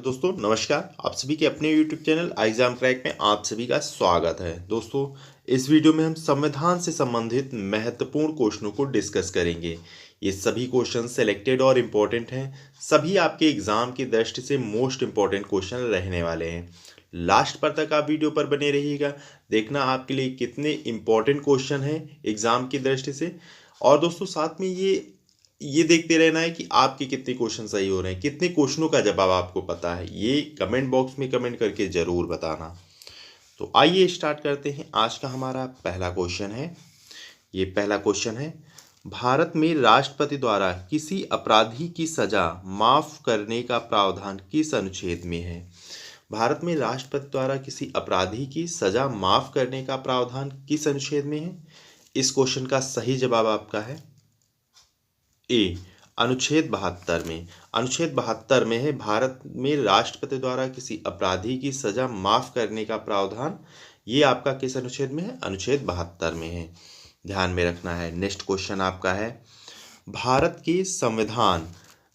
दोस्तों नमस्कार। आप सभी के अपने YouTube चैनल एग्जाम क्रैक में आप सभी का स्वागत है। दोस्तों इस वीडियो में हम संविधान से संबंधित महत्वपूर्ण क्वेश्चनों को डिस्कस करेंगे। ये सभी क्वेश्चन सेलेक्टेड और इम्पोर्टेंट हैं। सभी आपके एग्जाम की दृष्टि से मोस्ट इम्पोर्टेंट क्वेश्चन रहने वाले हैं। लास्ट पर तक आप वीडियो पर बने रहिएगा, देखना आपके लिए कितने इम्पोर्टेंट क्वेश्चन हैं एग्जाम की दृष्टि से। और दोस्तों साथ में ये देखते रहना है कि आपके कितने क्वेश्चन सही हो रहे हैं, कितने क्वेश्चनों का जवाब आपको पता है। ये कमेंट बॉक्स में कमेंट करके ज़रूर बताना। तो आइए स्टार्ट करते हैं। आज का हमारा पहला क्वेश्चन है। ये पहला क्वेश्चन है, भारत में राष्ट्रपति द्वारा किसी अपराधी की सजा माफ करने का प्रावधान किस अनुच्छेद में है? भारत में राष्ट्रपति द्वारा किसी अपराधी की सजा माफ करने का प्रावधान किस अनुच्छेद में है? इस क्वेश्चन का सही जवाब आपका है ए, अनुच्छेद 72 में। अनुच्छेद 72 में है भारत में राष्ट्रपति द्वारा किसी अपराधी की सजा माफ करने का प्रावधान। ये आपका किस अनुच्छेद में है? अनुच्छेद 72 में है, ध्यान में रखना है। नेक्स्ट क्वेश्चन आपका है, भारत के संविधान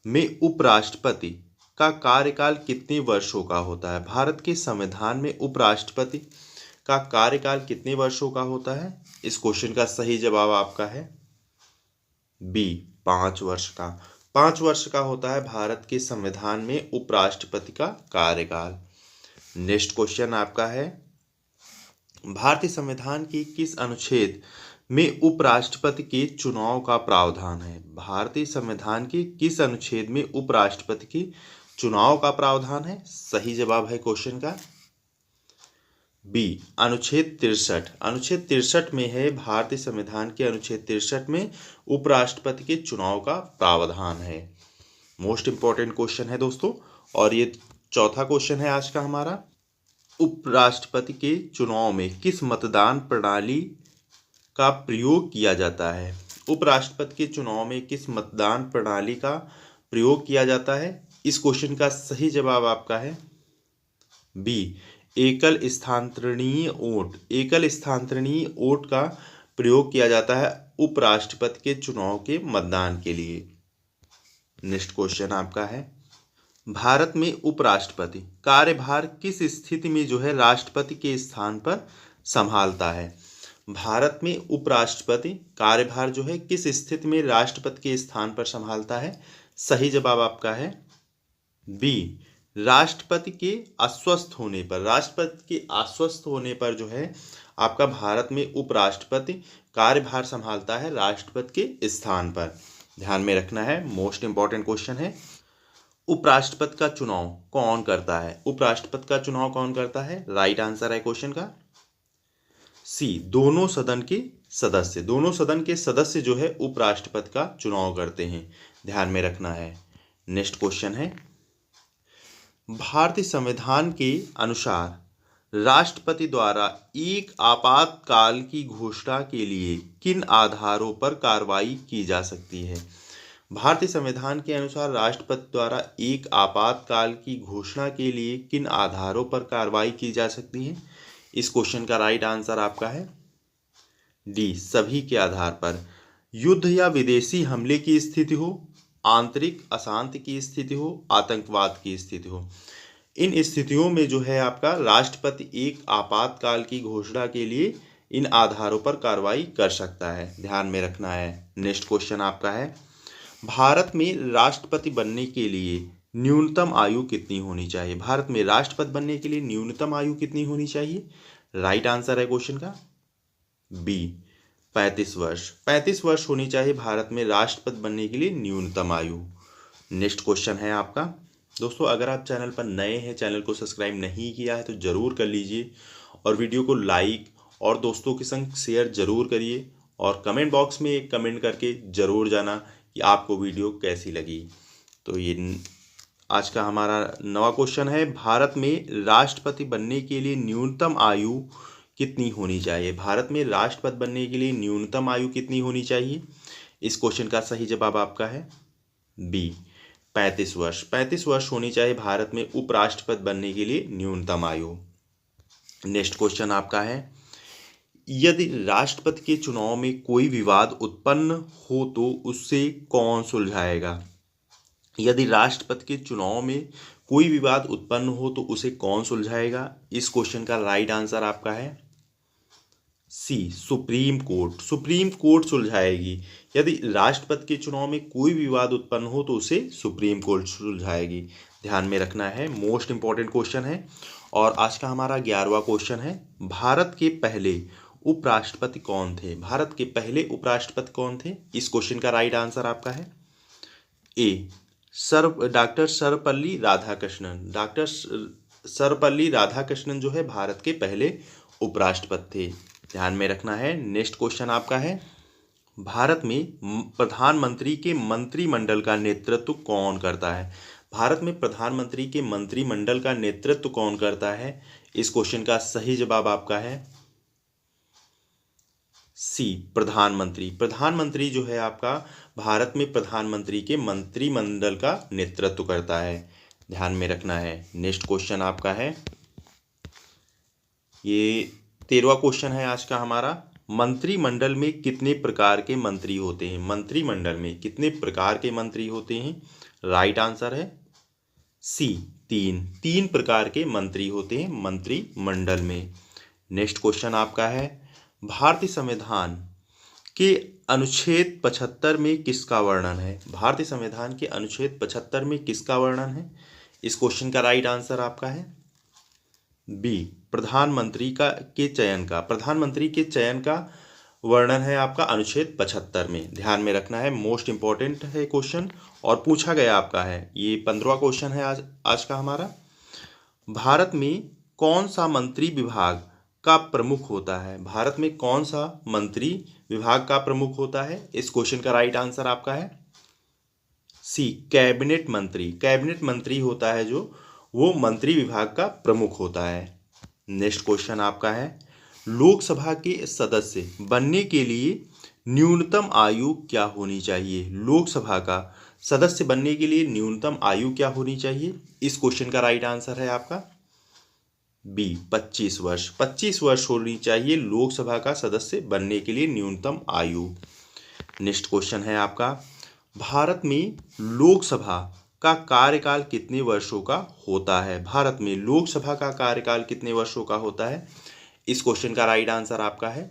में उपराष्ट्रपति का कार्यकाल कितने वर्षों का होता है? भारत के संविधान में उपराष्ट्रपति का कार्यकाल कितने वर्षों का होता है? इस क्वेश्चन का सही जवाब आपका है बी, 5 वर्ष का। 5 वर्ष का होता है भारत के संविधान में उपराष्ट्रपति का कार्यकाल। नेक्स्ट क्वेश्चन आपका है, भारतीय संविधान के किस अनुच्छेद में उपराष्ट्रपति के चुनाव का प्रावधान है? भारतीय संविधान के किस अनुच्छेद में उपराष्ट्रपति के चुनाव का प्रावधान है? सही जवाब है क्वेश्चन का बी, अनुच्छेद 63। अनुच्छेद 63 में है, भारतीय संविधान के अनुच्छेद 63 में उपराष्ट्रपति के चुनाव का प्रावधान है। मोस्ट इंपॉर्टेंट क्वेश्चन है दोस्तों। और ये चौथा क्वेश्चन है आज का हमारा, उपराष्ट्रपति के चुनाव में किस मतदान प्रणाली का प्रयोग किया जाता है? उपराष्ट्रपति के चुनाव में किस मतदान प्रणाली का प्रयोग किया जाता है? इस क्वेश्चन का सही जवाब आपका है बी, एकल स्थानांतरणीय वोट। एकल स्थानांतरणीय वोट का प्रयोग किया जाता है उपराष्ट्रपति के चुनाव के मतदान के लिए। नेक्स्ट क्वेश्चन आपका है, भारत में उपराष्ट्रपति कार्यभार किस स्थिति में राष्ट्रपति के स्थान पर संभालता है? भारत में उपराष्ट्रपति कार्यभार किस स्थिति में राष्ट्रपति के स्थान पर संभालता है? सही जवाब आपका है बी, राष्ट्रपति के अस्वस्थ होने पर। राष्ट्रपति के अस्वस्थ होने पर आपका भारत में उपराष्ट्रपति कार्यभार संभालता है राष्ट्रपति के स्थान पर, ध्यान में रखना है। मोस्ट इंपॉर्टेंट क्वेश्चन है, उपराष्ट्रपति का चुनाव कौन करता है? उपराष्ट्रपति का चुनाव कौन करता है? राइट आंसर है क्वेश्चन का सी, दोनों सदन के सदस्य। दोनों सदन के सदस्य उपराष्ट्रपति का चुनाव करते हैं, ध्यान में रखना है। नेक्स्ट क्वेश्चन है, भारतीय संविधान के अनुसार राष्ट्रपति द्वारा एक आपातकाल की घोषणा के लिए किन आधारों पर कार्रवाई की जा सकती है? भारतीय संविधान के अनुसार राष्ट्रपति द्वारा एक आपातकाल की घोषणा के लिए किन आधारों पर कार्रवाई की जा सकती है? इस क्वेश्चन का राइट आंसर आपका है डी, सभी के आधार पर। युद्ध या विदेशी हमले की स्थिति हो, आंतरिक अशांति की स्थिति हो, आतंकवाद की स्थिति हो, इन स्थितियों में आपका राष्ट्रपति एक आपातकाल की घोषणा के लिए इन आधारों पर कार्रवाई कर सकता है, ध्यान में रखना है। नेक्स्ट क्वेश्चन आपका है, भारत में राष्ट्रपति बनने के लिए न्यूनतम आयु कितनी होनी चाहिए? भारत में राष्ट्रपति बनने के लिए न्यूनतम आयु कितनी होनी चाहिए? राइट आंसर है क्वेश्चन का बी, 35 वर्ष। 35 वर्ष होनी चाहिए भारत में राष्ट्रपति बनने के लिए न्यूनतम आयु। नेक्स्ट क्वेश्चन है आपका, दोस्तों अगर आप चैनल पर नए हैं, चैनल को सब्सक्राइब नहीं किया है तो ज़रूर कर लीजिए और वीडियो को लाइक और दोस्तों के संग शेयर ज़रूर करिए और कमेंट बॉक्स में एक कमेंट करके ज़रूर जाना कि आपको वीडियो कैसी लगी। तो ये आज का हमारा नवा क्वेश्चन है, भारत में राष्ट्रपति बनने के लिए न्यूनतम आयु कितनी होनी चाहिए? भारत में राष्ट्रपति बनने के लिए न्यूनतम आयु कितनी होनी चाहिए? इस क्वेश्चन का सही जवाब आपका है बी, 35 वर्ष। 35 वर्ष होनी चाहिए भारत में उपराष्ट्रपति बनने के लिए न्यूनतम आयु। नेक्स्ट क्वेश्चन आपका है, यदि राष्ट्रपति के चुनाव में कोई विवाद उत्पन्न हो तो उससे कौन सुलझाएगा? यदि राष्ट्रपति के चुनाव में कोई विवाद उत्पन्न हो तो उसे कौन सुलझाएगा? इस क्वेश्चन का राइट आंसर आपका है C, Supreme Court. Supreme Court सुलझाएगी। यदि राष्ट्रपति के चुनाव में कोई विवाद उत्पन्न हो तो उसे सुप्रीम कोर्ट सुलझाएगी। ध्यान में रखना है, मोस्ट इंपॉर्टेंट क्वेश्चन है। और आज का हमारा 11वां क्वेश्चन है, भारत के पहले उपराष्ट्रपति कौन थे? भारत के पहले उपराष्ट्रपति कौन थे? इस क्वेश्चन का राइट आंसर आपका है ए, डॉक्टर सर्वपल्ली राधाकृष्णन। डॉक्टर सर्वपल्ली राधाकृष्णन जो है भारत के पहले उपराष्ट्रपति थे। ध्यान में रखना है। नेक्स्ट क्वेश्चन आपका है, भारत में प्रधानमंत्री के मंत्रिमंडल का नेतृत्व कौन करता है? भारत में प्रधानमंत्री के मंत्रिमंडल का नेतृत्व कौन करता है? इस क्वेश्चन का सही जवाब आपका है सी, प्रधानमंत्री। प्रधानमंत्री जो है आपका भारत में प्रधानमंत्री के मंत्रिमंडल का नेतृत्व करता है। ध्यान में रखना है। नेक्स्ट क्वेश्चन आपका है, ये 13वां क्वेश्चन है आज का हमारा, मंत्रिमंडल में कितने प्रकार के मंत्री होते हैं? मंत्रिमंडल में कितने प्रकार के मंत्री होते हैं? राइट आंसर है सी, 3। 3 प्रकार के मंत्री होते हैं मंत्रिमंडल में। नेक्स्ट क्वेश्चन आपका है, भारतीय संविधान के अनुच्छेद 75 में किसका वर्णन है? भारतीय संविधान के अनुच्छेद 75 में किसका वर्णन है? इस क्वेश्चन का राइट आंसर आपका है बी, प्रधानमंत्री के चयन का वर्णन है आपका अनुच्छेद 75 में। ध्यान में रखना है, मोस्ट इंपॉर्टेंट है क्वेश्चन और पूछा गया आपका है। ये 15वां क्वेश्चन है आज का हमारा, भारत में कौन सा मंत्री विभाग का प्रमुख होता है? भारत में कौन सा मंत्री विभाग का प्रमुख होता है? इस क्वेश्चन का राइट आंसर आपका है सी, कैबिनेट मंत्री। कैबिनेट मंत्री होता है जो वो मंत्री विभाग का प्रमुख होता है। नेक्स्ट क्वेश्चन आपका है, लोकसभा के सदस्य बनने के लिए न्यूनतम आयु क्या होनी चाहिए? लोकसभा का सदस्य बनने के लिए न्यूनतम आयु क्या होनी चाहिए? इस क्वेश्चन का राइट आंसर है आपका बी, 25 वर्ष। 25 वर्ष होनी चाहिए लोकसभा का सदस्य बनने के लिए न्यूनतम आयु। नेक्स्ट क्वेश्चन है आपका, भारत में लोकसभा का कार्यकाल कितने वर्षों का होता है? भारत में लोकसभा का कार्यकाल कितने वर्षों का होता है? इस क्वेश्चन का राइट आंसर आपका है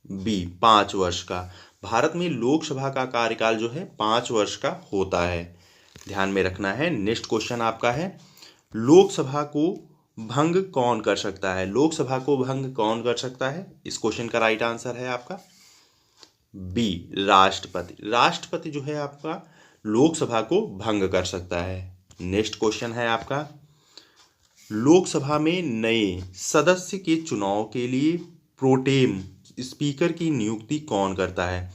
बी, 5 वर्ष का। भारत में लोकसभा का कार्यकाल जो है 5 वर्ष का होता है। ध्यान में रखना है। नेक्स्ट क्वेश्चन आपका है, लोकसभा को भंग कौन कर सकता है? लोकसभा को भंग कौन कर सकता है? इस क्वेश्चन का राइट आंसर है आपका बी, राष्ट्रपति। राष्ट्रपति जो है आपका लोकसभा को भंग कर सकता है। नेक्स्ट क्वेश्चन है आपका, लोकसभा में नए सदस्य के चुनाव के लिए प्रोटेम स्पीकर की नियुक्ति कौन करता है?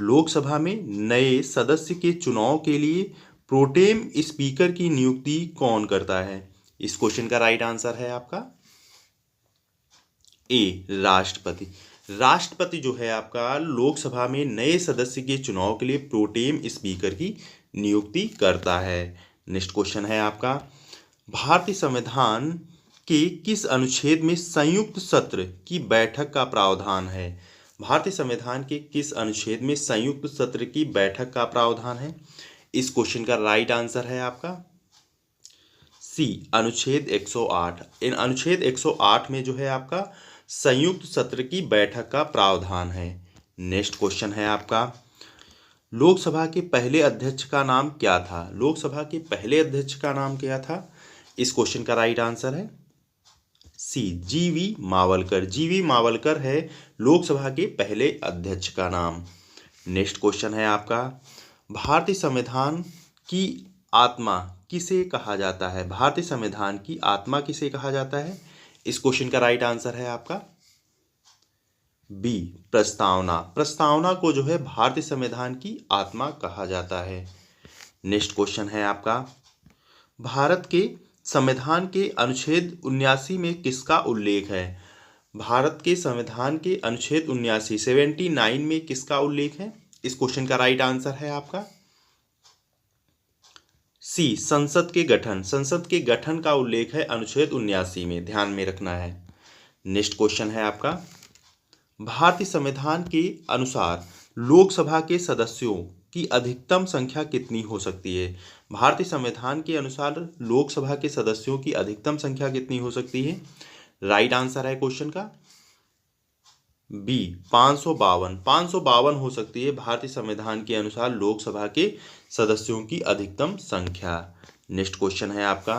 लोकसभा में नए सदस्य के चुनाव के लिए प्रोटेम स्पीकर की नियुक्ति कौन करता है? इस क्वेश्चन का राइट आंसर है आपका ए, राष्ट्रपति। राष्ट्रपति जो है आपका लोकसभा में नए सदस्य के चुनाव के लिए प्रोटेम स्पीकर की नियुक्ति करता है। नेक्स्ट क्वेश्चन है आपका, भारतीय संविधान के किस अनुच्छेद में संयुक्त सत्र की बैठक का प्रावधान है? भारतीय संविधान के किस अनुच्छेद में संयुक्त सत्र की बैठक का प्रावधान है? इस क्वेश्चन का राइट आंसर है आपका सी, अनुच्छेद 108। इन अनुच्छेद 108 में जो है आपका संयुक्त सत्र की बैठक का प्रावधान है। नेक्स्ट क्वेश्चन है आपका, लोकसभा के पहले अध्यक्ष का नाम क्या था? लोकसभा के पहले अध्यक्ष का नाम क्या था? इस क्वेश्चन का राइट आंसर है सी, जीवी मावलकर। जीवी मावलकर है लोकसभा के पहले अध्यक्ष का नाम। नेक्स्ट क्वेश्चन है आपका, भारतीय संविधान की आत्मा किसे कहा जाता है? भारतीय संविधान की आत्मा किसे कहा जाता है? इस क्वेश्चन का राइट आंसर है आपका बी, प्रस्तावना। प्रस्तावना को जो है भारतीय संविधान की आत्मा कहा जाता है। नेक्स्ट क्वेश्चन है आपका, भारत के संविधान के अनुच्छेद 79 में किसका उल्लेख है? भारत के संविधान के अनुच्छेद 79 में किसका उल्लेख है? इस क्वेश्चन का राइट आंसर है आपका सी, संसद के गठन। संसद के गठन का उल्लेख है अनुच्छेद 79 में। ध्यान में रखना है। नेक्स्ट क्वेश्चन है आपका, भारतीय संविधान के अनुसार लोकसभा के सदस्यों की अधिकतम संख्या कितनी हो सकती है? भारतीय संविधान के अनुसार लोकसभा के सदस्यों की अधिकतम संख्या कितनी हो सकती है? राइट आंसर है क्वेश्चन का बी 552। 552 हो सकती है भारतीय संविधान के अनुसार लोकसभा के सदस्यों की अधिकतम संख्या। नेक्स्ट क्वेश्चन है आपका,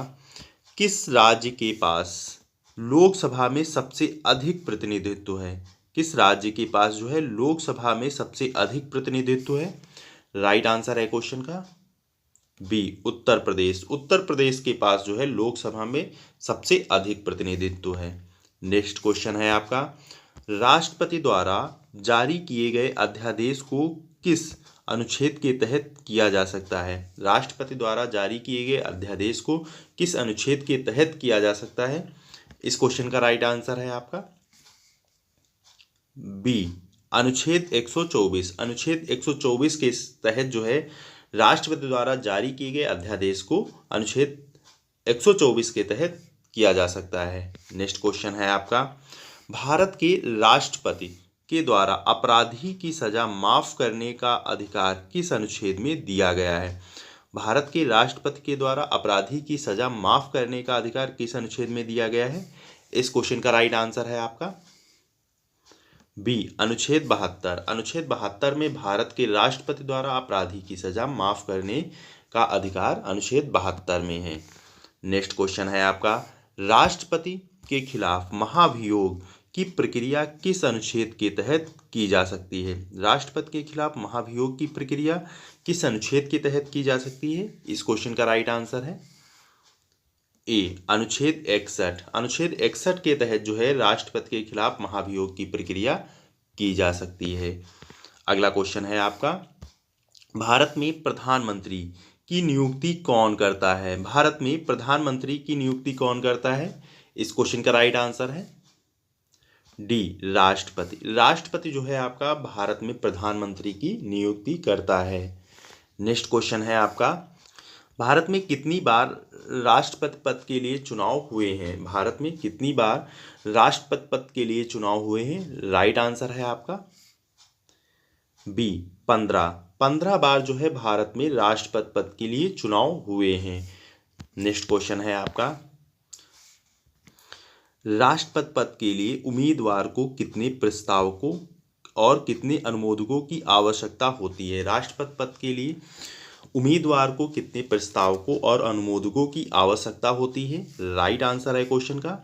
किस राज्य के पास लोकसभा में सबसे अधिक प्रतिनिधित्व है? किस राज्य के पास जो है लोकसभा में सबसे अधिक प्रतिनिधित्व है? राइट आंसर है क्वेश्चन का बी उत्तर प्रदेश। उत्तर प्रदेश के पास जो है लोकसभा में सबसे अधिक प्रतिनिधित्व है। नेक्स्ट क्वेश्चन है आपका, राष्ट्रपति द्वारा जारी किए गए अध्यादेश को किस अनुच्छेद के तहत किया जा सकता है? राष्ट्रपति द्वारा जारी किए गए अध्यादेश को किस अनुच्छेद के तहत किया जा सकता है? इस क्वेश्चन का राइट आंसर है आपका बी अनुच्छेद 124। अनुच्छेद 124 के तहत जो है राष्ट्रपति द्वारा जारी किए गए अध्यादेश को अनुच्छेद 124 के तहत किया जा सकता है। नेक्स्ट क्वेश्चन है आपका, भारत के राष्ट्रपति के द्वारा अपराधी की सजा माफ करने का अधिकार किस अनुच्छेद में दिया गया है? भारत के राष्ट्रपति के द्वारा अपराधी की सजा माफ करने का अधिकार किस अनुच्छेद में दिया गया है? इस क्वेश्चन का राइट आंसर है आपका बी अनुच्छेद 72। अनुच्छेद 72 में भारत के राष्ट्रपति द्वारा अपराधी की सजा माफ करने का अधिकार अनुच्छेद 72 में है। नेक्स्ट क्वेश्चन है आपका, राष्ट्रपति के खिलाफ महाभियोग की प्रक्रिया किस अनुच्छेद के तहत की जा सकती है? राष्ट्रपति के खिलाफ महाभियोग की प्रक्रिया किस अनुच्छेद के तहत की जा सकती है? इस क्वेश्चन का राइट आंसर है ए अनुच्छेद 61। अनुच्छेद 61 के तहत जो है राष्ट्रपति के खिलाफ महाभियोग की प्रक्रिया की जा सकती है। अगला क्वेश्चन है आपका, भारत में प्रधानमंत्री की नियुक्ति कौन करता है? भारत में प्रधानमंत्री की नियुक्ति कौन करता है? इस क्वेश्चन का राइट आंसर है डी राष्ट्रपति। राष्ट्रपति जो है आपका भारत में प्रधानमंत्री की नियुक्ति करता है। नेक्स्ट क्वेश्चन है आपका, भारत में कितनी बार राष्ट्रपति पद के लिए चुनाव हुए हैं? भारत में कितनी बार राष्ट्रपति पद के लिए चुनाव हुए हैं? राइट आंसर है आपका बी 15। 15 बार जो है भारत में राष्ट्रपति पद के लिए चुनाव हुए हैं। नेक्स्ट क्वेश्चन है आपका, राष्ट्रपति पद के लिए उम्मीदवार को कितने प्रस्तावकों और कितने अनुमोदकों की आवश्यकता होती है? राष्ट्रपति पद के लिए उम्मीदवार को कितने प्रस्तावकों और अनुमोदकों की आवश्यकता होती है? राइट आंसर है क्वेश्चन का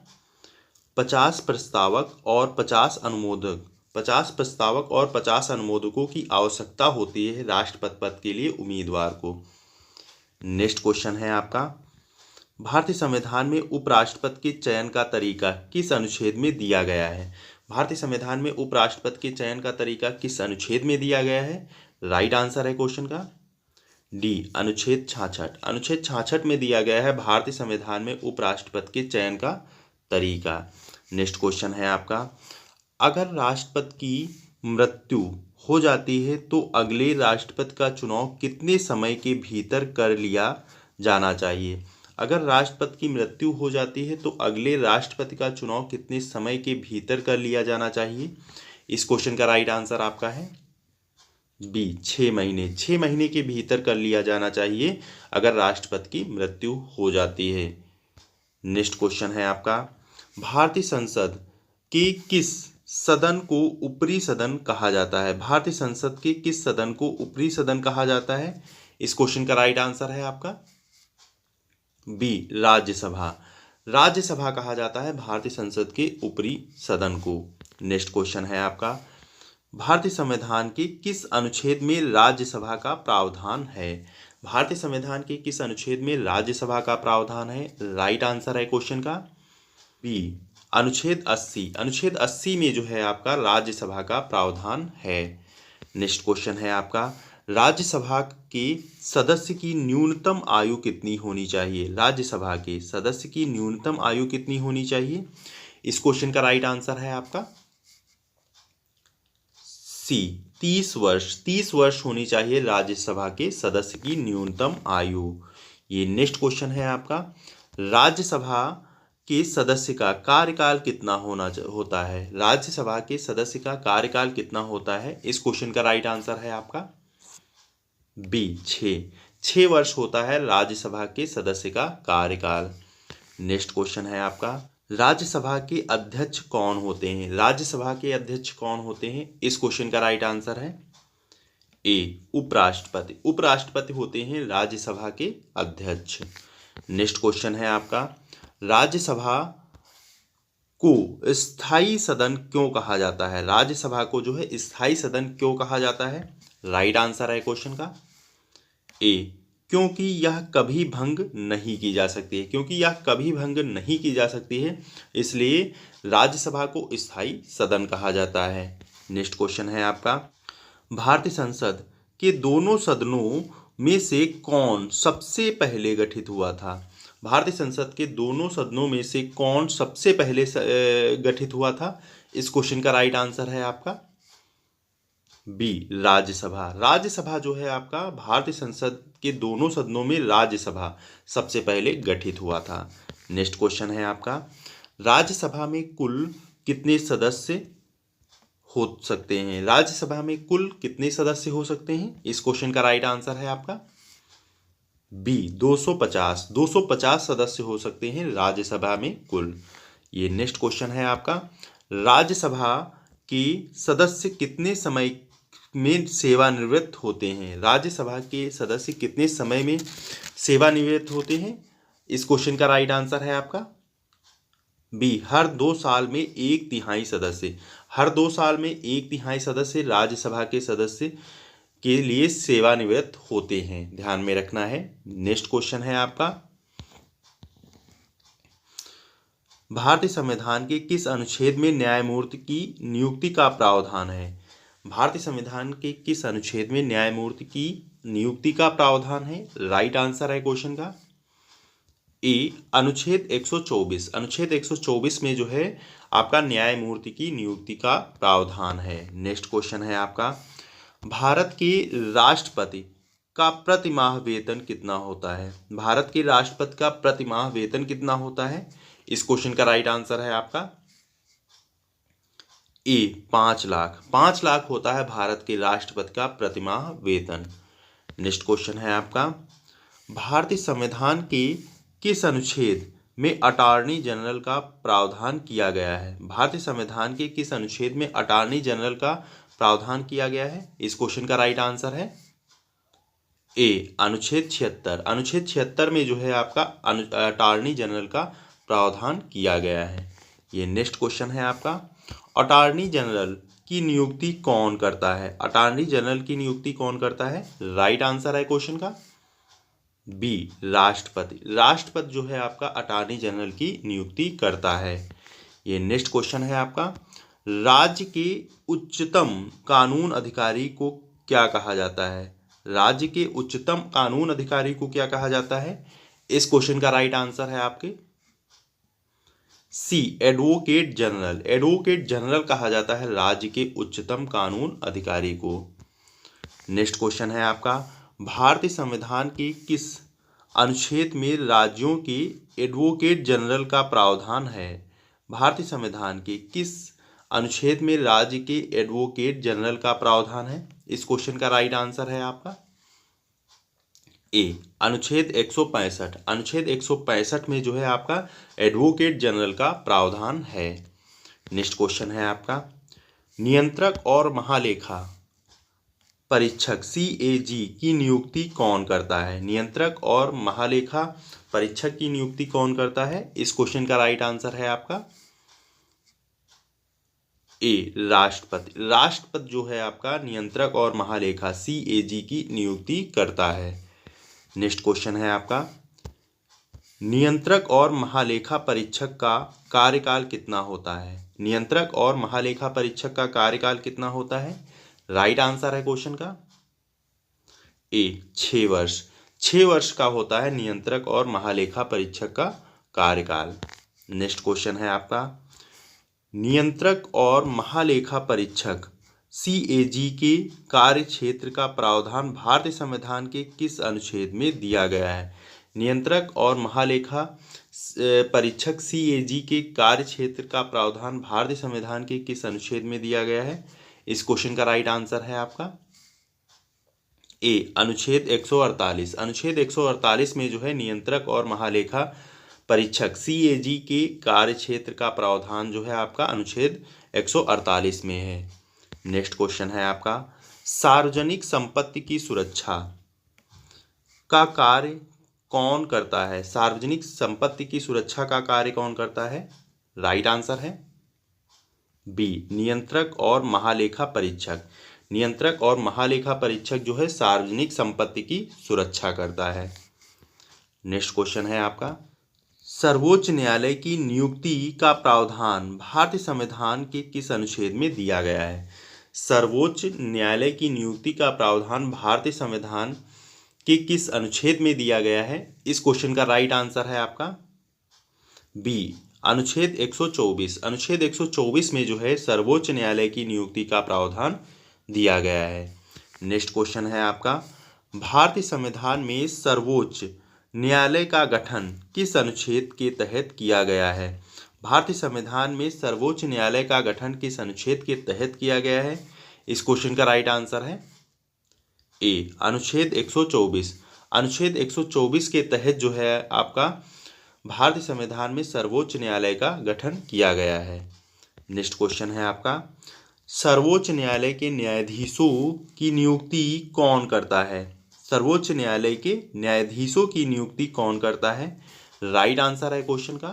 50 प्रस्तावक और 50 अनुमोदक। 50 प्रस्तावक और 50 अनुमोदकों की आवश्यकता होती है राष्ट्रपति पद के लिए उम्मीदवार को। नेक्स्ट क्वेश्चन है आपका, भारतीय संविधान में उपराष्ट्रपति के चयन का तरीका किस अनुच्छेद में दिया गया है? भारतीय संविधान में उपराष्ट्रपति के चयन का तरीका किस अनुच्छेद में दिया गया है? राइट आंसर है क्वेश्चन का डी अनुच्छेद 66। अनुच्छेद 66 में दिया गया है भारतीय संविधान में उपराष्ट्रपति के चयन का तरीका। नेक्स्ट क्वेश्चन है आपका, अगर राष्ट्रपति की मृत्यु हो जाती है तो अगले राष्ट्रपति का चुनाव कितने समय के भीतर कर लिया जाना चाहिए? अगर राष्ट्रपति की मृत्यु हो जाती है तो अगले राष्ट्रपति का चुनाव कितने समय के भीतर कर लिया जाना चाहिए? इस क्वेश्चन का राइट आंसर आपका है बी 6 महीने। 6 महीने के भीतर कर लिया जाना चाहिए अगर राष्ट्रपति की मृत्यु हो जाती है। नेक्स्ट क्वेश्चन है आपका, भारतीय संसद के किस सदन को ऊपरी सदन कहा जाता है? भारतीय संसद के किस सदन को ऊपरी सदन कहा जाता है? इस क्वेश्चन का राइट आंसर है आपका बी राज्यसभा। राज्यसभा कहा जाता है भारतीय संसद के ऊपरी सदन को। नेक्स्ट क्वेश्चन है आपका, भारतीय संविधान के किस अनुच्छेद में राज्यसभा का प्रावधान है? भारतीय संविधान के किस अनुच्छेद में राज्यसभा का प्रावधान है? राइट आंसर है क्वेश्चन का बी अनुच्छेद 80। अनुच्छेद 80 में जो है आपका राज्यसभा का प्रावधान है। नेक्स्ट क्वेश्चन है आपका, राज्यसभा के सदस्य की न्यूनतम आयु कितनी होनी चाहिए? राज्यसभा के सदस्य की न्यूनतम आयु कितनी होनी चाहिए? इस क्वेश्चन का राइट आंसर है आपका सी 30 वर्ष। 30 वर्ष होनी चाहिए राज्यसभा के सदस्य की न्यूनतम आयु। ये नेक्स्ट क्वेश्चन है आपका, राज्यसभा के सदस्य का कार्यकाल कितना होता है? राज्यसभा के सदस्य का कार्यकाल कितना होता है? इस क्वेश्चन का राइट आंसर है आपका बी 6 वर्ष होता है राज्यसभा के सदस्य का कार्यकाल। नेक्स्ट क्वेश्चन है आपका, राज्यसभा के अध्यक्ष कौन होते हैं? राज्यसभा के अध्यक्ष कौन होते हैं? इस क्वेश्चन का राइट आंसर है ए उपराष्ट्रपति। उपराष्ट्रपति होते हैं राज्यसभा के अध्यक्ष। नेक्स्ट क्वेश्चन है आपका, राज्यसभा को स्थायी सदन क्यों कहा जाता है? राज्यसभा को जो है स्थायी सदन क्यों कहा जाता है? राइट आंसर है क्वेश्चन का ए क्योंकि यह कभी भंग नहीं की जा सकती है। क्योंकि यह कभी भंग नहीं की जा सकती है, इसलिए राज्यसभा को स्थायी सदन कहा जाता है। नेक्स्ट क्वेश्चन है आपका, भारतीय संसद के दोनों सदनों में से कौन सबसे पहले गठित हुआ था? भारतीय संसद के दोनों सदनों में से कौन सबसे पहले गठित हुआ था? इस क्वेश्चन का राइट आंसर है आपका बी राज्यसभा। राज्यसभा जो है आपका भारतीय संसद के दोनों सदनों में राज्यसभा सबसे पहले गठित हुआ था। नेक्स्ट क्वेश्चन है आपका, राज्यसभा में कुल कितने सदस्य हो सकते हैं? राज्यसभा में कुल कितने सदस्य हो सकते हैं? इस क्वेश्चन का राइट आंसर है आपका बी 250। 250 सदस्य हो सकते हैं राज्यसभा में कुल। ये नेक्स्ट क्वेश्चन है आपका, राज्यसभा के सदस्य कितने समय में सेवानिवृत्त होते हैं? राज्यसभा के सदस्य कितने समय में सेवानिवृत्त होते हैं? इस क्वेश्चन का राइट आंसर है आपका बी हर 2 साल में 1/3 सदस्य। हर 2 साल में 1/3 सदस्य राज्यसभा के सदस्य के लिए सेवानिवृत्त होते हैं, ध्यान में रखना है। नेक्स्ट क्वेश्चन है आपका, भारतीय संविधान के किस अनुच्छेद में न्यायमूर्ति की नियुक्ति का प्रावधान है? भारतीय संविधान के किस अनुच्छेद में न्यायमूर्ति की नियुक्ति का प्रावधान है? राइट आंसर है क्वेश्चन का ए अनुच्छेद 124। अनुच्छेद 124 में जो है आपका न्यायमूर्ति की नियुक्ति का प्रावधान है। नेक्स्ट क्वेश्चन है आपका, भारत के राष्ट्रपति का प्रतिमाह वेतन कितना होता है? भारत के राष्ट्रपति का प्रतिमाह वेतन कितना होता है? इस क्वेश्चन का राइट आंसर है आपका ए 5 लाख। 5 लाख होता है भारत के राष्ट्रपति का प्रतिमाह वेतन। नेक्स्ट क्वेश्चन है आपका, भारतीय संविधान के किस अनुच्छेद में अटॉर्नी जनरल का प्रावधान किया गया है? भारतीय संविधान के किस अनुच्छेद में अटॉर्नी जनरल का प्रावधान किया गया है? इस क्वेश्चन का राइट आंसर है ए अनुच्छेद 76। अनुच्छेद 76 में जो है आपका अटॉर्नी जनरल का प्रावधान किया गया है। ये नेक्स्ट क्वेश्चन है आपका, अटॉर्नी जनरल की नियुक्ति कौन करता है? अटॉर्नी जनरल की नियुक्ति कौन करता है? राइट आंसर है क्वेश्चन का बी राष्ट्रपति। राष्ट्रपति जो है आपका अटॉर्नी जनरल की नियुक्ति करता है। ये नेक्स्ट क्वेश्चन है आपका, राज्य के उच्चतम कानून अधिकारी को क्या कहा जाता है? राज्य के उच्चतम कानून अधिकारी को क्या कहा जाता है? इस क्वेश्चन का राइट आंसर है आपके सी एडवोकेट जनरल। एडवोकेट जनरल कहा जाता है राज्य के उच्चतम कानून अधिकारी को। नेक्स्ट क्वेश्चन है आपका, भारतीय संविधान के किस अनुच्छेद में राज्यों के एडवोकेट जनरल का प्रावधान है? भारतीय संविधान के किस अनुच्छेद में राज्य के एडवोकेट जनरल का प्रावधान है? इस क्वेश्चन का राइट आंसर है आपका ए अनुच्छेद 165। अनुच्छेद 165 में जो है आपका एडवोकेट जनरल का प्रावधान है। नेक्स्ट क्वेश्चन है आपका, नियंत्रक और महालेखा परीक्षक CAG की नियुक्ति कौन करता है? नियंत्रक और महालेखा परीक्षक की नियुक्ति कौन करता है? इस क्वेश्चन का राइट आंसर है आपका ए राष्ट्रपति। राष्ट्रपति जो है आपका नियंत्रक और महालेखा CAG की नियुक्ति करता है। नेक्स्ट क्वेश्चन है आपका, नियंत्रक और महालेखा परीक्षक का कार्यकाल कितना होता है? नियंत्रक और महालेखा परीक्षक का कार्यकाल कितना होता है? राइट आंसर है क्वेश्चन का ए 6 वर्ष। 6 वर्ष का होता है नियंत्रक और महालेखा परीक्षक का कार्यकाल। नेक्स्ट क्वेश्चन है आपका, नियंत्रक और महालेखा परीक्षक CAG के कार्य क्षेत्र का प्रावधान भारतीय संविधान के किस अनुच्छेद में दिया गया है? नियंत्रक और महालेखा परीक्षक CAG के कार्य क्षेत्र का प्रावधान भारतीय संविधान के किस अनुच्छेद में दिया गया है? इस क्वेश्चन का राइट आंसर है आपका ए अनुच्छेद 148, अनुच्छेद 148 में जो है नियंत्रक और महालेखा परीक्षक सीएजी के कार्य क्षेत्र का प्रावधान जो है आपका अनुच्छेद 148 में है। नेक्स्ट क्वेश्चन है आपका, सार्वजनिक संपत्ति की सुरक्षा का कार्य कौन करता है? सार्वजनिक संपत्ति की सुरक्षा का कार्य कौन करता है? राइट आंसर है बी नियंत्रक और महालेखा परीक्षक। नियंत्रक और महालेखा परीक्षक जो है सार्वजनिक संपत्ति की सुरक्षा करता है। नेक्स्ट क्वेश्चन है आपका, सर्वोच्च न्यायालय की नियुक्ति का प्रावधान भारतीय संविधान के किस अनुच्छेद में दिया गया है? सर्वोच्च न्यायालय की नियुक्ति का प्रावधान भारतीय संविधान के किस अनुच्छेद में दिया गया है? इस क्वेश्चन का राइट आंसर है आपका बी अनुच्छेद 124। अनुच्छेद 124 में जो है सर्वोच्च न्यायालय की नियुक्ति का प्रावधान दिया गया है। नेक्स्ट क्वेश्चन है आपका, भारतीय संविधान में सर्वोच्च न्यायालय का गठन किस अनुच्छेद के तहत किया गया है? भारतीय संविधान में सर्वोच्च न्यायालय का गठन किस अनुच्छेद के तहत किया गया है? इस क्वेश्चन का राइट आंसर है ए अनुच्छेद 124। अनुच्छेद 124 के तहत जो है आपका भारतीय संविधान में सर्वोच्च न्यायालय का गठन किया गया है। नेक्स्ट क्वेश्चन है आपका, सर्वोच्च न्यायालय के न्यायाधीशों की नियुक्ति कौन करता है? सर्वोच्च न्यायालय के न्यायाधीशों की नियुक्ति कौन करता है? राइट आंसर है क्वेश्चन का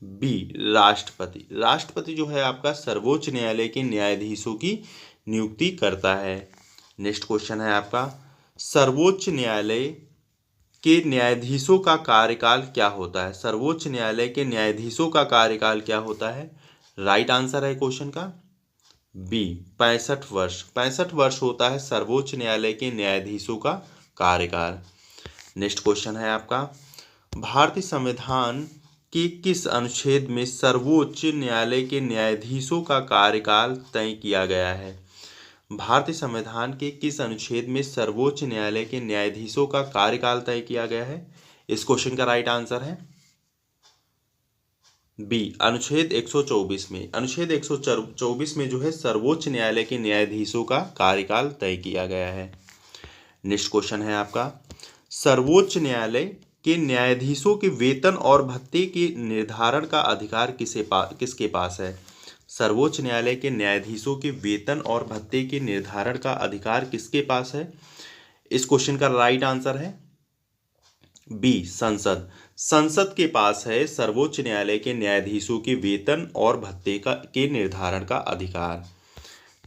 बी राष्ट्रपति। राष्ट्रपति जो है आपका सर्वोच्च न्यायालय के न्यायाधीशों की नियुक्ति करता है। नेक्स्ट क्वेश्चन है आपका, सर्वोच्च न्यायालय के न्यायाधीशों का कार्यकाल क्या होता है? सर्वोच्च न्यायालय के न्यायाधीशों का कार्यकाल क्या होता है? राइट आंसर है क्वेश्चन का बी 65 वर्ष। 65 वर्ष होता है सर्वोच्च न्यायालय के न्यायाधीशों का कार्यकाल। नेक्स्ट क्वेश्चन है आपका, भारतीय संविधान के किस अनुच्छेद में सर्वोच्च न्यायालय के न्यायाधीशों का कार्यकाल तय किया गया है? भारतीय संविधान के किस अनुच्छेद में सर्वोच्च न्यायालय के न्यायाधीशों का कार्यकाल तय किया गया है? इस क्वेश्चन का राइट आंसर है बी अनुच्छेद 124 में। अनुच्छेद 124 में जो है सर्वोच्च न्यायालय के न्यायाधीशों का कार्यकाल तय किया गया है। नेक्स्ट क्वेश्चन है आपका, सर्वोच्च न्यायालय के न्यायाधीशों के वेतन और भत्ते के निर्धारण का अधिकार किसके पास है? सर्वोच्च न्यायालय के न्यायाधीशों के वेतन और भत्ते के निर्धारण का अधिकार किसके पास है? इस क्वेश्चन का राइट आंसर है बी संसद। संसद के पास है सर्वोच्च न्यायालय के न्यायाधीशों के वेतन और भत्ते के निर्धारण का अधिकार।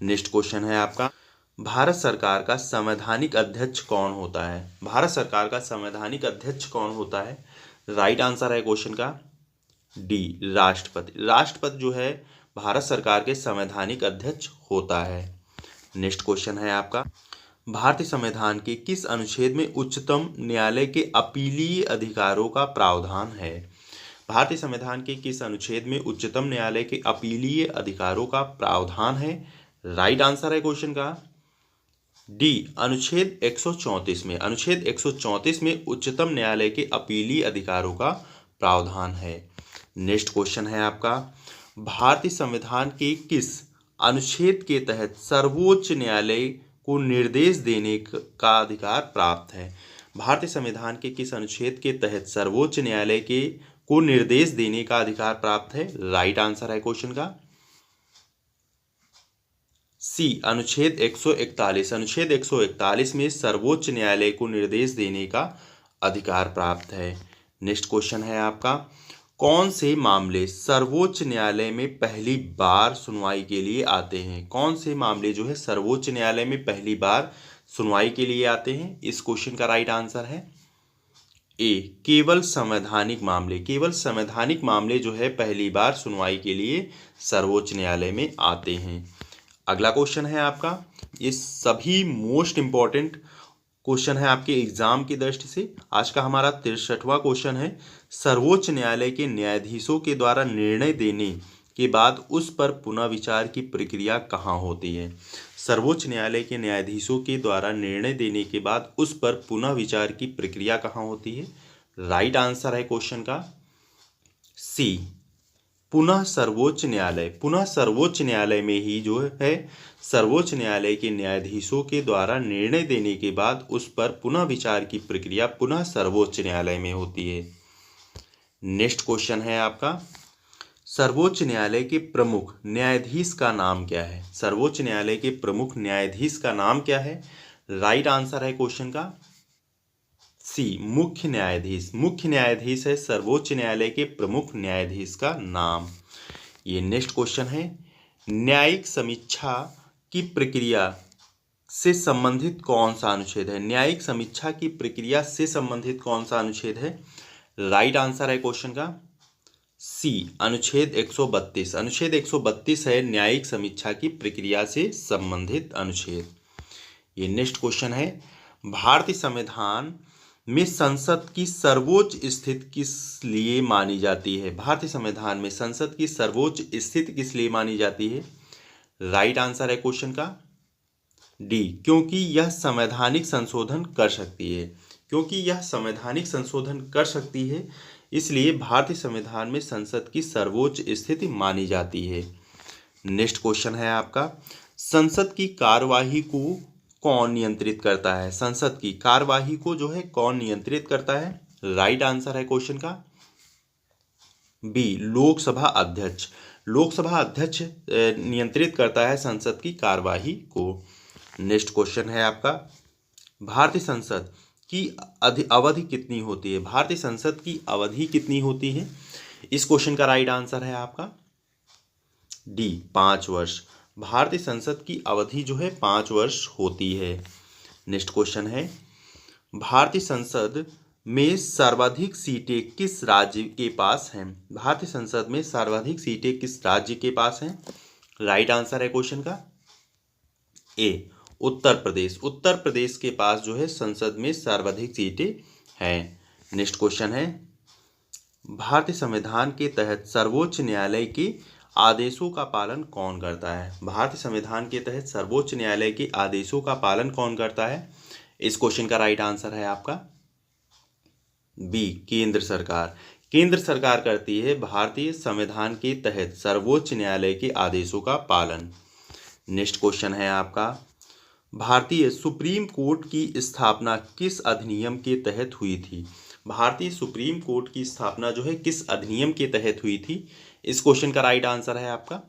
नेक्स्ट क्वेश्चन है आपका, भारत सरकार का संवैधानिक अध्यक्ष कौन होता है? भारत सरकार का संवैधानिक अध्यक्ष कौन होता है? राइट आंसर है क्वेश्चन का डी राष्ट्रपति। राष्ट्रपति जो है भारत सरकार के संवैधानिक अध्यक्ष होता है। नेक्स्ट क्वेश्चन है आपका, भारतीय संविधान के किस अनुच्छेद में उच्चतम न्यायालय के अपीलीय अधिकारों का प्रावधान है? भारतीय संविधान के किस अनुच्छेद में उच्चतम न्यायालय के अपीलीय अधिकारों का प्रावधान है? राइट आंसर है क्वेश्चन का डी अनुच्छेद 134 में। अनुच्छेद 134 में उच्चतम न्यायालय के अपीलीय अधिकारों का प्रावधान है। नेक्स्ट क्वेश्चन है आपका, भारतीय संविधान के किस अनुच्छेद के तहत सर्वोच्च न्यायालय को निर्देश देने का अधिकार प्राप्त है? भारतीय संविधान के किस अनुच्छेद के तहत सर्वोच्च न्यायालय को निर्देश देने का अधिकार प्राप्त है? राइट आंसर है क्वेश्चन का सी अनुच्छेद 141। अनुच्छेद 141 में सर्वोच्च न्यायालय को निर्देश देने का अधिकार प्राप्त है। नेक्स्ट क्वेश्चन है आपका, कौन से मामले सर्वोच्च न्यायालय में पहली बार सुनवाई के लिए आते हैं? कौन से मामले जो है सर्वोच्च न्यायालय में पहली बार सुनवाई के लिए आते हैं? इस क्वेश्चन का राइट आंसर है ए केवल संवैधानिक मामले। केवल संवैधानिक मामले जो है पहली बार सुनवाई के लिए सर्वोच्च न्यायालय में आते हैं। अगला क्वेश्चन है आपका, ये सभी मोस्ट इंपॉर्टेंट क्वेश्चन है आपके एग्जाम की दृष्टि से। आज का हमारा 63वां क्वेश्चन है, सर्वोच्च न्यायालय के न्यायाधीशों के द्वारा निर्णय देने के बाद उस पर पुनः विचार की प्रक्रिया कहाँ होती है? सर्वोच्च न्यायालय के न्यायाधीशों के द्वारा निर्णय देने के बाद उस पर पुनः विचार की प्रक्रिया कहाँ होती है? राइट आंसर है क्वेश्चन का सी पुनः सर्वोच्च न्यायालय, पुनः सर्वोच्च न्यायालय में ही जो है सर्वोच्च न्यायालय के न्यायाधीशों के द्वारा निर्णय देने के बाद उस पर पुनः विचार की प्रक्रिया पुनः सर्वोच्च न्यायालय में होती है। नेक्स्ट क्वेश्चन है आपका, सर्वोच्च न्यायालय के प्रमुख न्यायाधीश का नाम क्या है? सर्वोच्च न्यायालय के प्रमुख न्यायाधीश का नाम क्या है? राइट आंसर है क्वेश्चन का सी, मुख्य न्यायाधीश। मुख्य न्यायाधीश है सर्वोच्च न्यायालय के प्रमुख न्यायाधीश का नाम। ये नेक्स्ट क्वेश्चन है, न्यायिक समीक्षा की प्रक्रिया से संबंधित कौन सा अनुच्छेद है? न्यायिक समीक्षा की प्रक्रिया से संबंधित कौन सा अनुच्छेद है? राइट आंसर है क्वेश्चन का सी, अनुच्छेद 132। अनुच्छेद 132 है न्यायिक समीक्षा की प्रक्रिया से संबंधित अनुच्छेद। ये नेक्स्ट क्वेश्चन है, भारतीय संविधान में संसद की सर्वोच्च स्थिति किस लिए मानी जाती है? भारतीय संविधान में संसद की सर्वोच्च स्थिति किस लिए मानी जाती है? राइट आंसर है क्वेश्चन का डी, क्योंकि यह संवैधानिक संशोधन कर सकती है। क्योंकि यह संवैधानिक संशोधन कर सकती है, इसलिए भारतीय संविधान में संसद की सर्वोच्च स्थिति मानी जाती है। नेक्स्ट क्वेश्चन है आपका, संसद की कार्यवाही को कौन नियंत्रित करता है? संसद की कार्यवाही को जो है कौन नियंत्रित करता है? राइट आंसर है क्वेश्चन का बी, लोकसभा अध्यक्ष। लोकसभा अध्यक्ष नियंत्रित करता है संसद की कार्यवाही को। नेक्स्ट क्वेश्चन है आपका, भारतीय संसद की अवधि कितनी होती है? भारतीय संसद की अवधि कितनी होती है? इस क्वेश्चन का राइट आंसर है आपका डी, 5 वर्ष। भारतीय संसद की अवधि जो है 5 वर्ष होती है। नेक्स्ट क्वेश्चन है, भारतीय संसद में सर्वाधिक सीटें किस राज्य के पास हैं? भारतीय संसद में सर्वाधिक सीटें किस राज्य के पास हैं? राइट आंसर है क्वेश्चन का ए, उत्तर प्रदेश। उत्तर प्रदेश के पास जो है संसद में सर्वाधिक सीटें हैं। नेक्स्ट क्वेश्चन है, भारतीय संविधान के तहत सर्वोच्च न्यायालय के आदेशों का पालन कौन करता है? भारतीय संविधान के तहत सर्वोच्च न्यायालय के आदेशों का पालन कौन करता है? इस क्वेश्चन का राइट आंसर है आपका बी, केंद्र सरकार। केंद्र सरकार करती है भारतीय संविधान के तहत सर्वोच्च न्यायालय के आदेशों का पालन। नेक्स्ट क्वेश्चन है आपका, भारतीय सुप्रीम कोर्ट की स्थापना किस अधिनियम के तहत हुई थी? भारतीय सुप्रीम कोर्ट की स्थापना जो है किस अधिनियम के तहत हुई थी? इस क्वेश्चन का राइट आंसर है आपका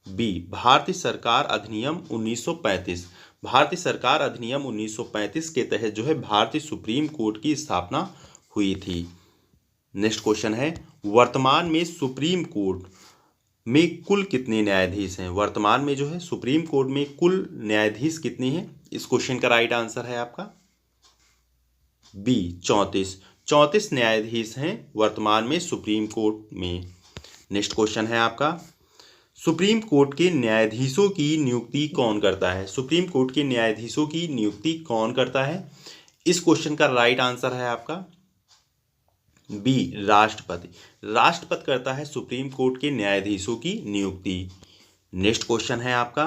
बी, भारतीय सरकार अधिनियम 1935। भारतीय सरकार अधिनियम 1935 के तहत जो है भारतीय सुप्रीम कोर्ट की स्थापना हुई थी। नेक्स्ट क्वेश्चन है, वर्तमान में सुप्रीम कोर्ट में कुल कितने न्यायाधीश हैं? वर्तमान में जो है सुप्रीम कोर्ट में कुल न्यायाधीश कितने हैं? इस क्वेश्चन का राइट आंसर है आपका बी, 34। 34 न्यायाधीश हैं वर्तमान में सुप्रीम कोर्ट में। नेक्स्ट क्वेश्चन है आपका, सुप्रीम कोर्ट के न्यायाधीशों की नियुक्ति कौन करता है? सुप्रीम कोर्ट के न्यायाधीशों की नियुक्ति कौन करता है? इस क्वेश्चन का राइट आंसर है आपका बी, राष्ट्रपति। राष्ट्रपति करता है सुप्रीम कोर्ट के न्यायाधीशों की नियुक्ति। नेक्स्ट क्वेश्चन है आपका,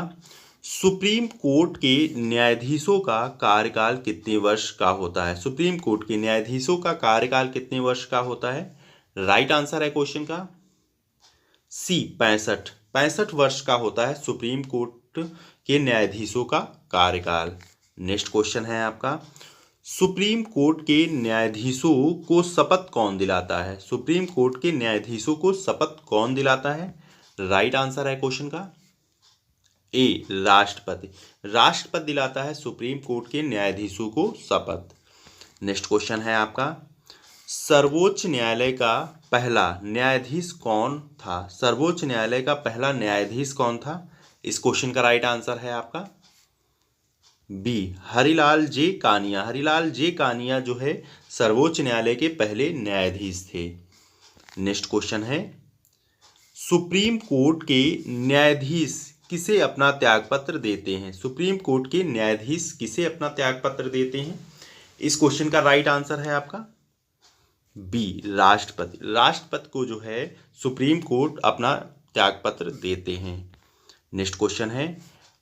सुप्रीम कोर्ट के न्यायाधीशों का कार्यकाल कितने वर्ष का होता है? सुप्रीम कोर्ट के न्यायाधीशों का कार्यकाल कितने वर्ष का होता है? राइट आंसर है क्वेश्चन का सी, 65। 65 वर्ष का होता है सुप्रीम कोर्ट के न्यायाधीशों का कार्यकाल। नेक्स्ट क्वेश्चन है आपका, सुप्रीम कोर्ट के न्यायाधीशों को शपथ कौन दिलाता है? सुप्रीम कोर्ट के न्यायाधीशों को शपथ कौन दिलाता है? राइट आंसर है क्वेश्चन का ए, राष्ट्रपति। राष्ट्रपति दिलाता है सुप्रीम कोर्ट के न्यायाधीशों को शपथ। नेक्स्ट क्वेश्चन है आपका, सर्वोच्च न्यायालय का पहला न्यायाधीश कौन था? सर्वोच्च न्यायालय का पहला न्यायाधीश कौन था? इस क्वेश्चन का राइट आंसर है आपका बी, हरिलाल जे कानिया। हरिलाल जे कानिया जो है सर्वोच्च न्यायालय के पहले न्यायाधीश थे। नेक्स्ट क्वेश्चन है, सुप्रीम कोर्ट के न्यायाधीश किसे अपना त्यागपत्र देते हैं? सुप्रीम कोर्ट के न्यायाधीश किसे अपना त्यागपत्र देते हैं? इस क्वेश्चन का राइट आंसर है आपका बी, राष्ट्रपति। राष्ट्रपति को जो है सुप्रीम कोर्ट अपना त्यागपत्र देते हैं। नेक्स्ट क्वेश्चन है,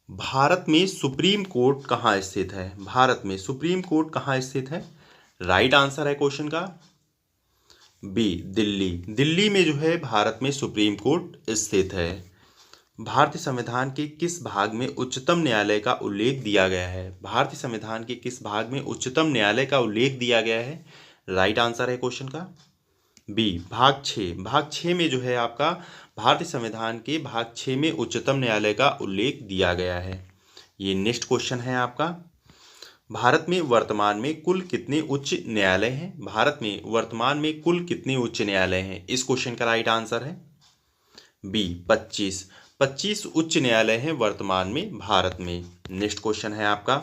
भारत में सुप्रीम कोर्ट कहाँ स्थित है? भारत में सुप्रीम कोर्ट कहाँ स्थित है? राइट आंसर है क्वेश्चन का बी दिल्ली। दिल्ली में जो है भारत में सुप्रीम कोर्ट स्थित है। भारतीय संविधान के किस भाग में उच्चतम न्यायालय का उल्लेख दिया गया है? भारतीय संविधान के किस भाग में उच्चतम न्यायालय का उल्लेख दिया गया है? राइट आंसर है क्वेश्चन का बी भाग 6। भाग 6 में जो है आपका भारतीय संविधान के भाग 6 में उच्चतम न्यायालय का उल्लेख दिया गया है। ये नेक्स्ट क्वेश्चन है आपका, भारत में वर्तमान में कुल कितने उच्च न्यायालय हैं? भारत में वर्तमान में कुल कितने उच्च न्यायालय हैं? इस क्वेश्चन का राइट आंसर है बी 25। 25 उच्च न्यायालय हैं वर्तमान में भारत में। नेक्स्ट क्वेश्चन है आपका,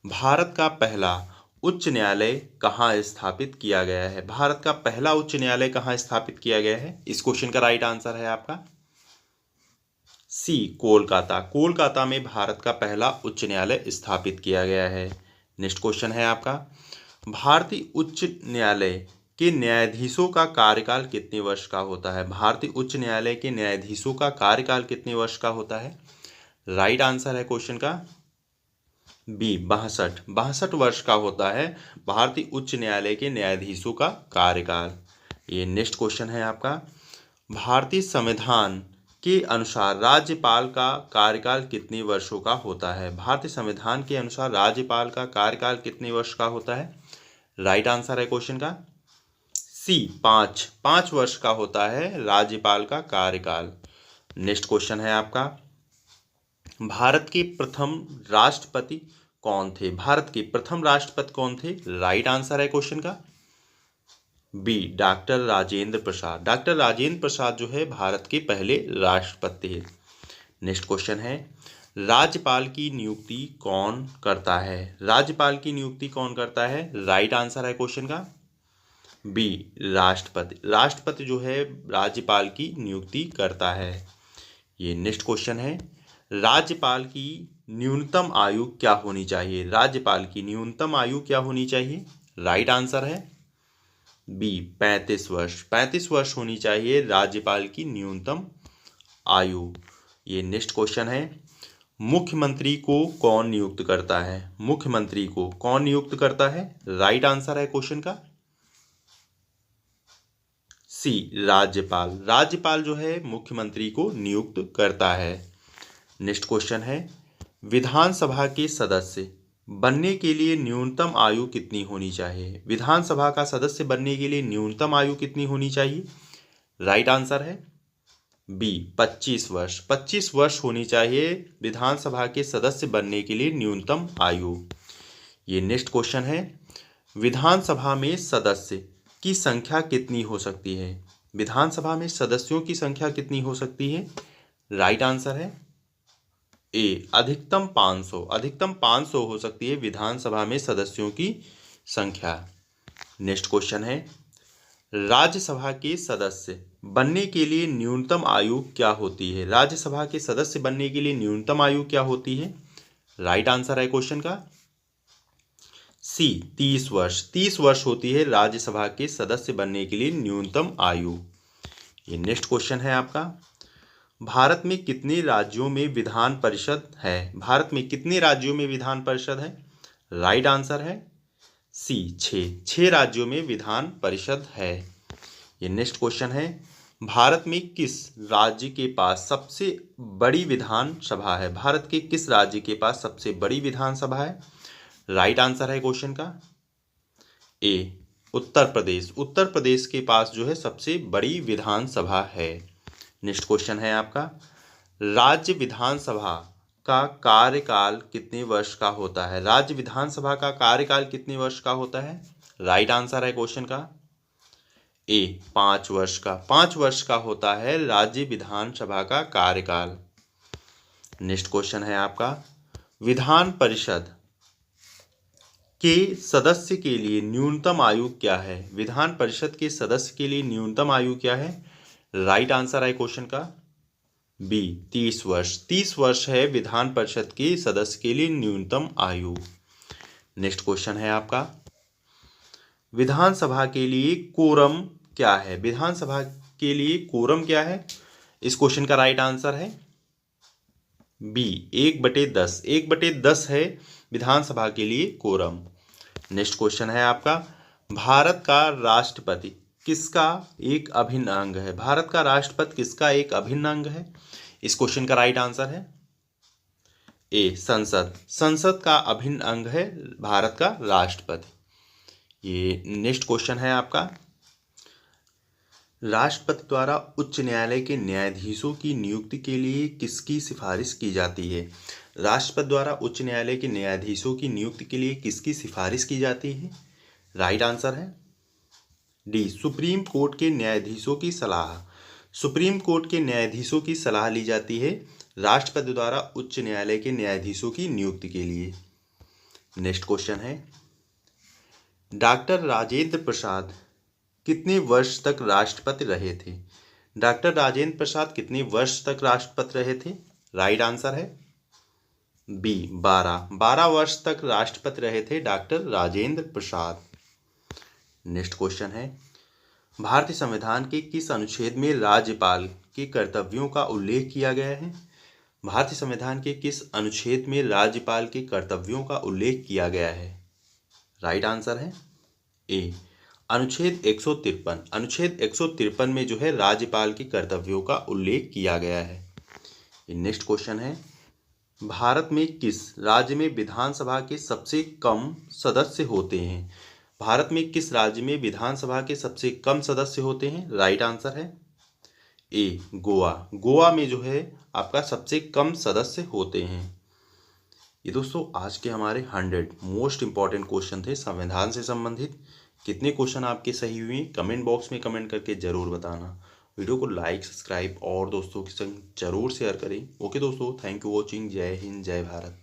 भारत का पहला उच्च न्यायालय कहाँ स्थापित किया गया है? भारत का पहला उच्च न्यायालय कहाँ स्थापित किया गया है? इस क्वेश्चन का राइट आंसर है आपका सी कोलकाता। कोलकाता में भारत का पहला उच्च न्यायालय स्थापित किया गया है। नेक्स्ट क्वेश्चन है आपका, भारतीय उच्च न्यायालय के न्यायाधीशों का कार्यकाल कितने वर्ष का होता है? भारतीय उच्च न्यायालय के न्यायाधीशों का कार्यकाल कितने वर्ष का होता है? राइट आंसर है क्वेश्चन का बी 62। 62 वर्ष का होता है भारतीय उच्च न्यायालय के न्यायाधीशों का कार्यकाल। ये नेक्स्ट क्वेश्चन है आपका, भारतीय संविधान के अनुसार राज्यपाल का कार्यकाल कितने वर्षों का होता है? भारतीय संविधान के अनुसार राज्यपाल का कार्यकाल कितने वर्ष का होता है? राइट आंसर है क्वेश्चन का सी 5 वर्ष का होता है राज्यपाल का कार्यकाल। नेक्स्ट क्वेश्चन है आपका, भारत के प्रथम राष्ट्रपति कौन थे? भारत के प्रथम राष्ट्रपति कौन थे? राइट आंसर है क्वेश्चन का B doctor Rajendra Prasad. Doctor Rajendra Prasad जो है भारत के पहले राष्ट्रपति थे। नेक्स्ट क्वेश्चन है, राज्यपाल की नियुक्ति कौन करता है? राज्यपाल की नियुक्ति कौन करता है? राइट आंसर है क्वेश्चन का बी राष्ट्रपति। राष्ट्रपति जो है राज्यपाल की नियुक्ति करता है। ये नेक्स्ट क्वेश्चन है, राज्यपाल की न्यूनतम आयु क्या होनी चाहिए? राज्यपाल की न्यूनतम आयु क्या होनी चाहिए? राइट आंसर है बी 35 वर्ष। 35 वर्ष होनी चाहिए राज्यपाल की न्यूनतम आयु। ये नेक्स्ट क्वेश्चन है, मुख्यमंत्री को कौन नियुक्त करता है? मुख्यमंत्री को कौन नियुक्त करता है? राइट आंसर है क्वेश्चन का सी राज्यपाल। राज्यपाल जो है मुख्यमंत्री को नियुक्त करता है। नेक्स्ट क्वेश्चन है, विधानसभा के सदस्य बनने के लिए न्यूनतम आयु कितनी होनी चाहिए? विधानसभा का सदस्य बनने के लिए न्यूनतम आयु कितनी होनी चाहिए? राइट आंसर है बी 25 वर्ष। 25 वर्ष होनी चाहिए विधानसभा के सदस्य बनने के लिए न्यूनतम आयु। ये नेक्स्ट क्वेश्चन है, विधानसभा में सदस्य की संख्या कितनी हो सकती है? विधानसभा में सदस्यों की संख्या कितनी हो सकती है? राइट आंसर है ए अधिकतम 500। अधिकतम 500 हो सकती है विधानसभा में सदस्यों की संख्या। नेक्स्ट क्वेश्चन है, राज्यसभा के सदस्य बनने के लिए न्यूनतम आयु क्या होती है? राज्यसभा के सदस्य बनने के लिए न्यूनतम आयु क्या होती है? राइट आंसर है क्वेश्चन का सी 30 वर्ष। 30 वर्ष होती है राज्यसभा के सदस्य बनने के लिए न्यूनतम आयु। ये नेक्स्ट क्वेश्चन है आपका, भारत में कितने राज्यों में विधान परिषद है? भारत में कितने राज्यों में विधान परिषद है? राइट आंसर है सी 6 राज्यों में विधान परिषद है। ये नेक्स्ट क्वेश्चन है, भारत में किस राज्य के पास सबसे बड़ी विधानसभा है? भारत के किस राज्य के पास सबसे बड़ी विधानसभा है? राइट आंसर है क्वेश्चन का ए उत्तर प्रदेश। उत्तर प्रदेश के पास जो है सबसे बड़ी विधानसभा है। नेक्स्ट क्वेश्चन है आपका, राज्य विधानसभा का कार्यकाल कितने वर्ष का होता है? राज्य विधानसभा का कार्यकाल कितने वर्ष का होता है? राइट आंसर है क्वेश्चन का ए 5 वर्ष का। 5 वर्ष का होता है राज्य विधानसभा का कार्यकाल। नेक्स्ट क्वेश्चन है आपका, विधान परिषद के सदस्य के लिए न्यूनतम आयु क्या है? विधान परिषद के सदस्य के लिए न्यूनतम आयु क्या है? राइट आंसर है क्वेश्चन का बी 30 वर्ष। 30 वर्ष है विधान परिषद के सदस्य के लिए न्यूनतम आयु। नेक्स्ट क्वेश्चन है आपका, विधानसभा के लिए कोरम क्या है? विधानसभा के लिए कोरम क्या है? इस क्वेश्चन का राइट आंसर है बी 1/10। 1/10 है विधानसभा के लिए कोरम। नेक्स्ट क्वेश्चन है आपका, भारत का राष्ट्रपति किसका एक अभिन्न अंग है? भारत का राष्ट्रपति किसका एक अभिन्न अंग है? इस क्वेश्चन का राइट आंसर है ए, संसद। संसद का अभिन्न अंग है भारत का राष्ट्रपति। ये नेक्स्ट क्वेश्चन है आपका, राष्ट्रपति द्वारा उच्च न्यायालय के न्यायाधीशों की नियुक्ति के लिए किसकी सिफारिश की जाती है? राष्ट्रपति द्वारा उच्च न्यायालय के न्यायाधीशों की नियुक्ति के लिए किसकी सिफारिश की जाती है? राइट आंसर है डी, सुप्रीम कोर्ट के न्यायाधीशों की सलाह। सुप्रीम कोर्ट के न्यायाधीशों की सलाह ली जाती है राष्ट्रपति द्वारा उच्च न्यायालय के न्यायाधीशों की नियुक्ति के लिए। नेक्स्ट क्वेश्चन है, डॉक्टर राजेंद्र प्रसाद कितने वर्ष तक राष्ट्रपति रहे थे? डॉक्टर राजेंद्र प्रसाद कितने वर्ष तक राष्ट्रपति रहे थे? राइट आंसर है बी, 12 वर्ष तक राष्ट्रपति रहे थे doctor Rajendra Prasad. Next question है, भारतीय संविधान के किस अनुच्छेद में राज्यपाल के कर्तव्यों का उल्लेख किया गया है? भारतीय संविधान के किस अनुच्छेद में राज्यपाल के कर्तव्यों का उल्लेख किया गया है? राइट आंसर है ए, अनुच्छेद 153। अनुच्छेद 153 में जो है राज्यपाल के कर्तव्यों का उल्लेख किया गया है। नेक्स्ट क्वेश्चन है, भारत में किस राज्य में विधानसभा के सबसे कम सदस्य होते हैं? भारत में किस राज्य में विधानसभा के सबसे कम सदस्य होते हैं? राइट आंसर है ए, गोवा। गोवा में जो है आपका सबसे कम सदस्य होते हैं। ये दोस्तों आज के हमारे 100 मोस्ट इंपॉर्टेंट क्वेश्चन थे संविधान से संबंधित। कितने क्वेश्चन आपके सही हुए कमेंट बॉक्स में कमेंट करके जरूर बताना। वीडियो को लाइक, सब्सक्राइब और दोस्तों के संग जरूर शेयर करें। ओके दोस्तों, थैंक यू वॉचिंग। जय हिंद, जय भारत।